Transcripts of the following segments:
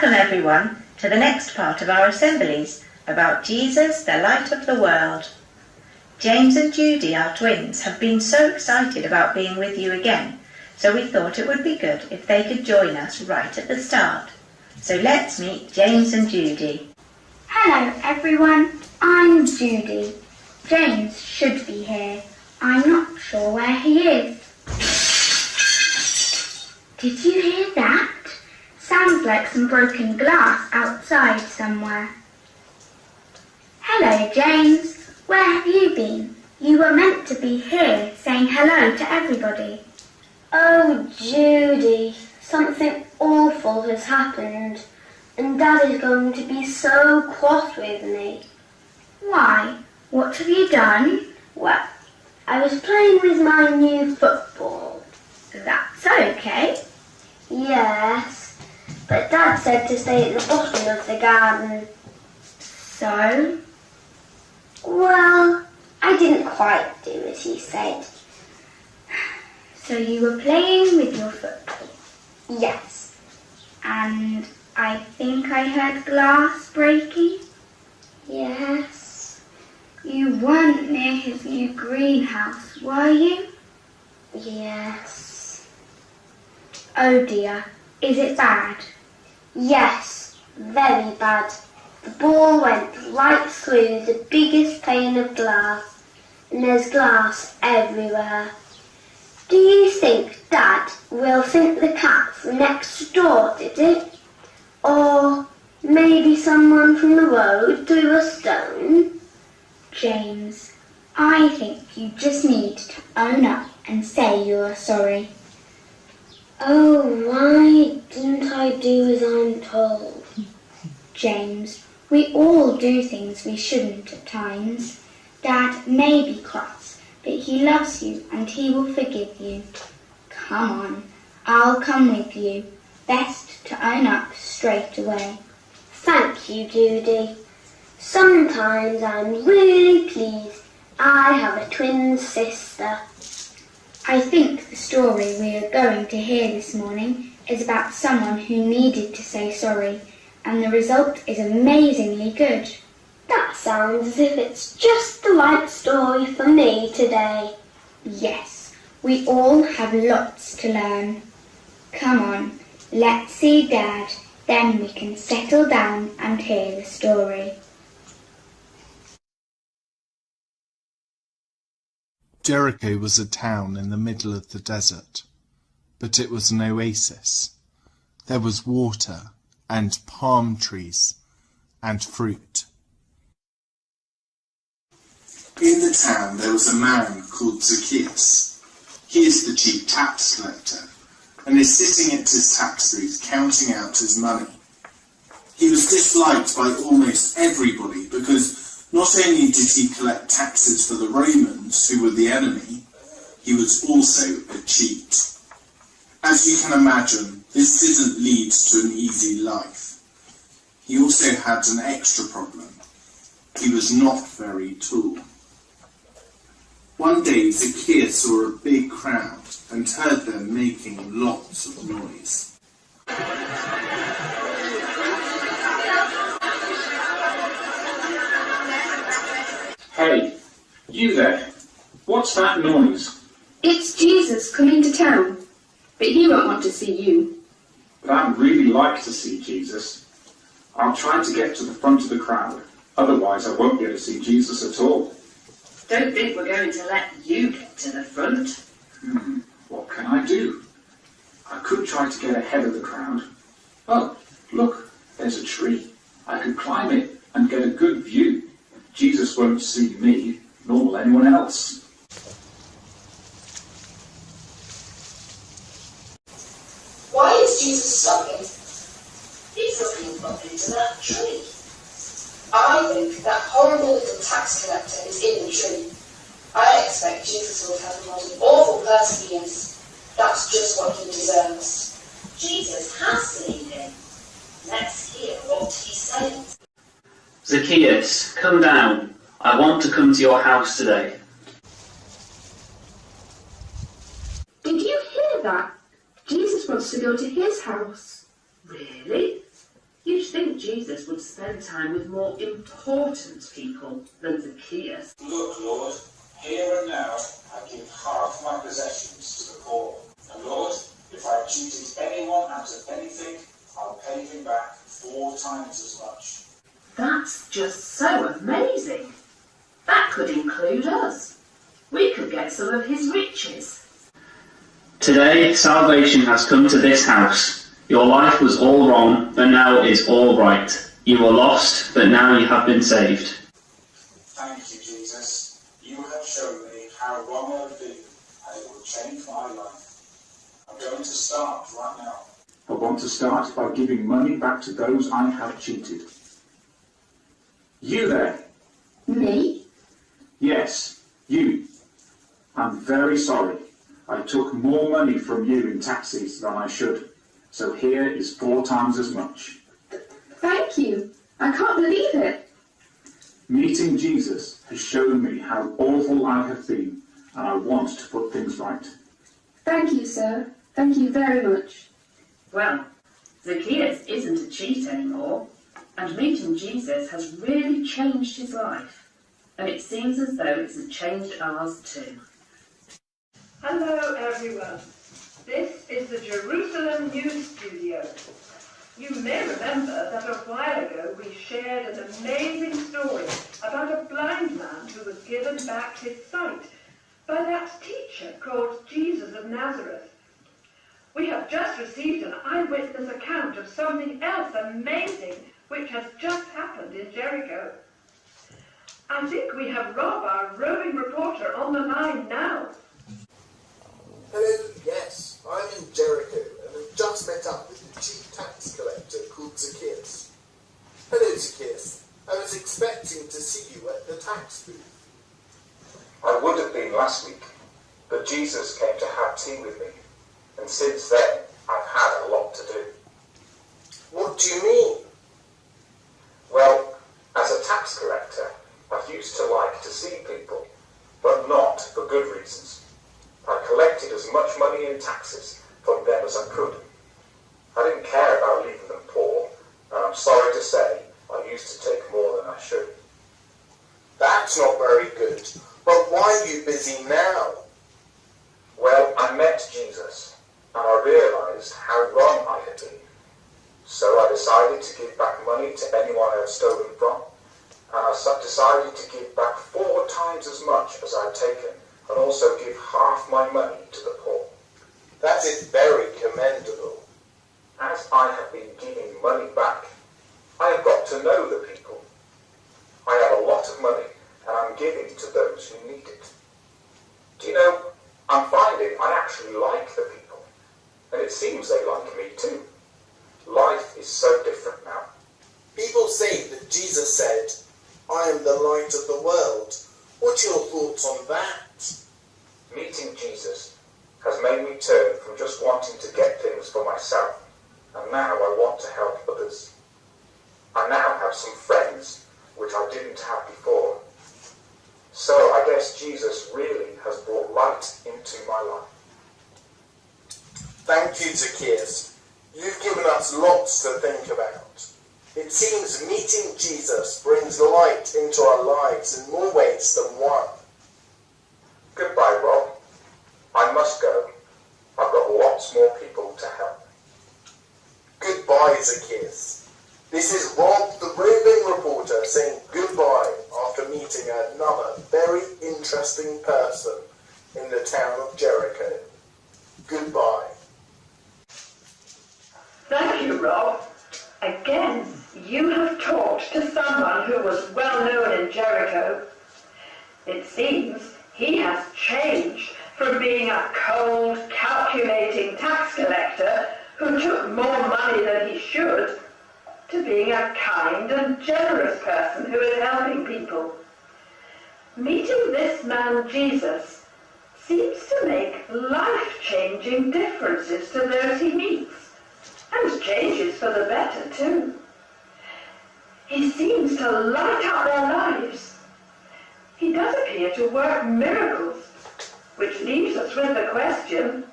Welcome everyone to the next part of our assemblies about Jesus, the light of the world. James and Judy, our twins, have been so excited about being with you again, so we thought it would be good if they could join us right at the start. So let's meet James and Judy. Hello everyone, I'm Judy. James should be here. I'm not sure where he is. Did you hear that? Sounds like some broken glass outside somewhere. Hello James, where have you been? You were meant to be here saying hello to everybody. Oh Judy, something awful has happened and Dad is going to be so cross with me. Why? What have you done? Well, I was playing with my new football. That's okay. Yes, but Dad said to stay at the bottom of the garden. So? Well, I didn't quite do as he said. So you were playing with your football? Yes. And I think I heard glass breaking? Yes. You weren't near his new greenhouse, were you? Yes. Oh dear, is it bad? Yes, very bad. The ball went right through the biggest pane of glass, and there's glass everywhere. Do you think Dad will think the cat from next door did it? Or maybe someone from the road threw a stone? James, I think you just need to own up and say you're sorry. Oh, why didn't I do as I'm told? James, we all do things we shouldn't at times. Dad may be cross, but he loves you and he will forgive you. Come on, I'll come with you. Best to own up straight away. Thank you, Judy. Sometimes I'm really pleased I have a twin sister. I think the story we are going to hear this morning is about someone who needed to say sorry, and the result is amazingly good. That sounds as if it's just the right story for me today. Yes, we all have lots to learn. Come on, let's see Dad, then we can settle down and hear the story. Jericho was a town in the middle of the desert, but it was an oasis. There was water and palm trees and fruit. In the town there was a man called Zacchaeus. He is the chief tax collector and is sitting at his tax booth counting out his money. He was disliked by almost everybody because not only did he collect taxes for the Romans, who were the enemy, he was also a cheat. As you can imagine, this didn't lead to an easy life. He also had an extra problem. He was not very tall. One day Zacchaeus saw a big crowd and heard them making lots of noise. Hey, you there. What's that noise? It's Jesus coming to town, but he won't want to see you. But I'd really like to see Jesus. I'll try to get to the front of the crowd, otherwise I won't be able to see Jesus at all. Don't think we're going to let you get to the front. What can I do? I could try to get ahead of the crowd. Oh, look, there's a tree. I could climb it and get a good view. Jesus won't see me, nor will anyone else. Why is Jesus stopping? He's looking up into that tree. I think that horrible little tax collector is in the tree. I expect Jesus will tell him what an awful person he is. That's just what he deserves. Jesus has seen him. Let's hear what he says. Zacchaeus, come down. I want to come to your house today. Did you hear that? Jesus wants to go to his house. Really? You'd think Jesus would spend time with more important people than Zacchaeus. Look, Lord, here and now I give half my possessions to the poor. And Lord, if I've cheated anyone out of anything, I'll pay him back 4 times as much. That's just so amazing. That could include us. We could get some of his riches. Today, salvation has come to this house. Your life was all wrong, but now it is all right. You were lost, but now you have been saved. Thank you, Jesus. You have shown me how wrong I've been, and it will change my life. I'm going to start right now. I want to start by giving money back to those I have cheated. You there? Me? Yes, you. I'm very sorry. I took more money from you in taxis than I should. So here is 4 times as much. Thank you. I can't believe it. Meeting Jesus has shown me how awful I have been, and I want to put things right. Thank you, sir. Thank you very much. Well, Zacchaeus isn't a cheat anymore, and meeting Jesus has really changed his life, and it seems as though it's changed ours too. Hello everyone, this is the Jerusalem News Studio. You may remember that a while ago we shared an amazing story about a blind man who was given back his sight by that teacher called Jesus of Nazareth. We have just received an eyewitness account of something else amazing which has just happened in Jericho. I think we have Rob, our roving reporter, on the line now. Hello, yes, I'm in Jericho and have just met up with the chief tax collector called Zacchaeus. Hello, Zacchaeus. I was expecting to see you at the tax booth. I would have been last week, but Jesus came to have tea with me, and since then I've had a lot to do. What do you mean? Well, as a tax collector, I used to like to see people, but not for good reasons. I collected as much money in taxes from them as I could. I didn't care about leaving them poor, and I'm sorry to say I used to take more than I should. That's not very good, but why are you busy now? Well, I met Jesus, and I realised how wrong I had been. So I decided to give back money to anyone I had stolen from, and I decided to give back 4 times as much as I'd taken, and also give half my money to the poor. That is very commendable. As I have been giving money back, I have got to know the people. I have a lot of money, and I'm giving to those who need it. Do you know, I'm finding I actually like the people, and it seems they like me too. Life is so different now. People say that Jesus said, I am the light of the world. What's your thoughts on that? Meeting Jesus has made me turn from just wanting to get things for myself, and now I want to help others. I now have some friends, which I didn't have before. So I guess Jesus really has brought light into my life. Thank you, Zacchaeus. You've given us lots to think about. It seems meeting Jesus brings light into our lives in more ways than one. Goodbye, Rob. I must go. I've got lots more people to help. Goodbye, Zacchaeus. This is Rob, the roving reporter, saying goodbye after meeting another very interesting person in the town of Jericho. Goodbye. Thank you, Rob. Again, you have talked to someone who was well known in Jericho. It seems he has changed from being a cold, calculating tax collector who took more money than he should, to being a kind and generous person who is helping people. Meeting this man Jesus seems to make life-changing differences to those he meets, and changes for the better too. He seems to light up their lives. He does appear to work miracles, which leaves us with the question,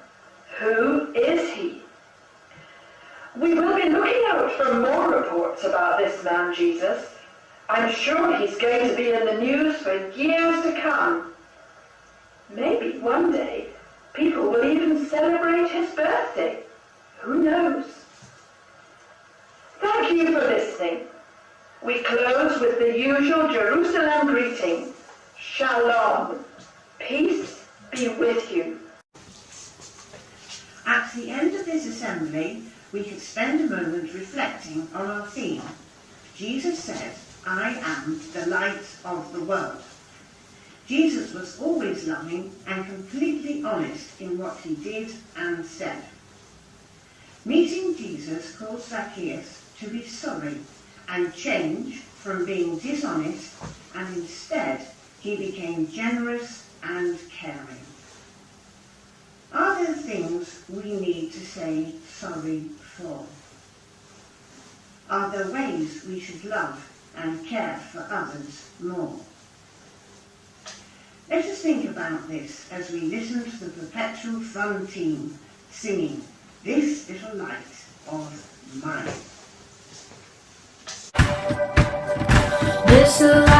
who is he? We will be looking out for more reports about this man Jesus. I'm sure he's going to be in the news for years to come. Maybe one day people will even celebrate his birthday. Who knows? Thank you for listening. We close with the usual Jerusalem greeting. Shalom. Peace be with you. At the end of this assembly, we could spend a moment reflecting on our theme. Jesus said, "I am the light of the world." Jesus was always loving and completely honest in what he did and said. Meeting Jesus caused Zacchaeus to be sorry and change from being dishonest, and instead he became generous and caring. Are there things we need to say sorry for? Are there ways we should love and care for others more? Let us think about this as we listen to the Perpetual Fun team singing "This Little Light of Mine." This light